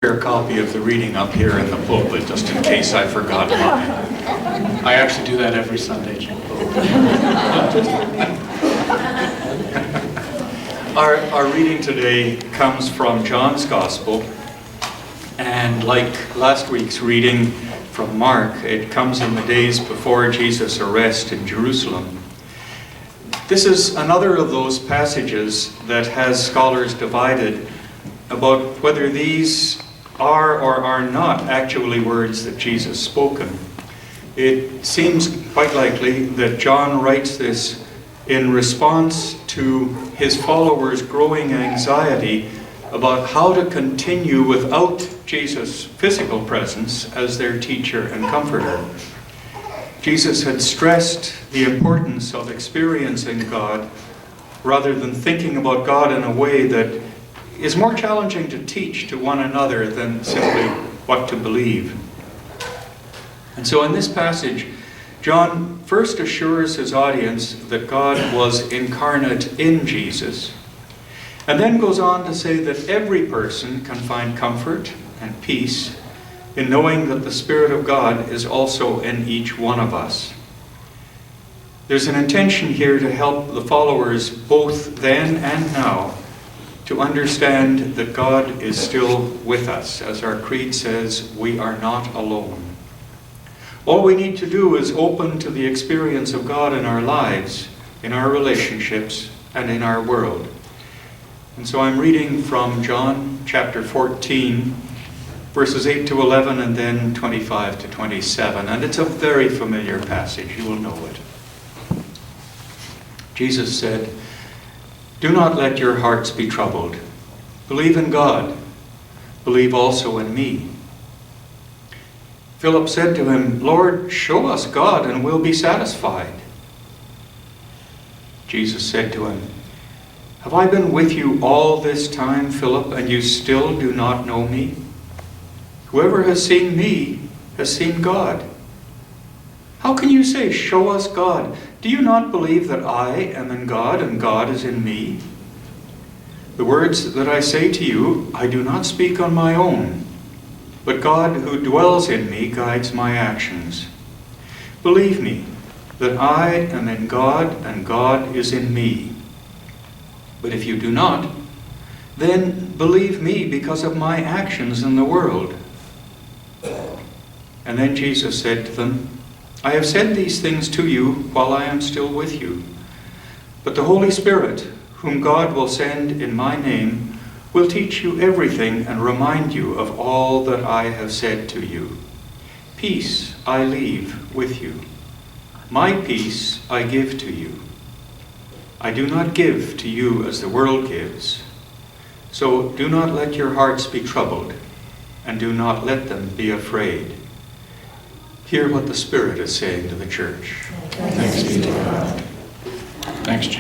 A copy of the reading up here in the pulpit, just in case I forgot mine. I actually do that every Sunday, Jim. Our reading today comes from John's Gospel, and like last week's reading from Mark, it comes in the days before Jesus' arrest in Jerusalem. This is another of those passages that has scholars divided about whether these are or are not actually words that Jesus spoken. It seems quite likely that John writes this in response to his followers' growing anxiety about how to continue without Jesus' physical presence as their teacher and comforter. Jesus had stressed the importance of experiencing God rather than thinking about God in a way that is more challenging to teach to one another than simply what to believe. And so in this passage, John first assures his audience that God was incarnate in Jesus, and then goes on to say that every person can find comfort and peace in knowing that the Spirit of God is also in each one of us. There's an intention here to help the followers both then and now to understand that God is still with us. As our creed says, we are not alone. All we need to do is open to the experience of God in our lives, in our relationships, and in our world. And so I'm reading from John chapter 14, verses 8 to 11, and then 25 to 27. And it's a very familiar passage. You will know it. Jesus said, "Do not let your hearts be troubled. Believe in God. Believe also in me." Philip said to him, "Lord, show us God and we'll be satisfied." Jesus said to him, "Have I been with you all this time, Philip, and you still do not know me? Whoever has seen me has seen God. How can you say, 'Show us God'? Do you not believe that I am in God and God is in me? The words that I say to you, I do not speak on my own, but God who dwells in me guides my actions. Believe me that I am in God and God is in me. But if you do not, then believe me because of my actions in the world." And then Jesus said to them, "I have said these things to you while I am still with you. But the Holy Spirit, whom God will send in my name, will teach you everything and remind you of all that I have said to you. Peace I leave with you. My peace I give to you. I do not give to you as the world gives. So do not let your hearts be troubled, and do not let them be afraid." Hear what the Spirit is saying to the church. Thanks be to God. Thanks, Jim.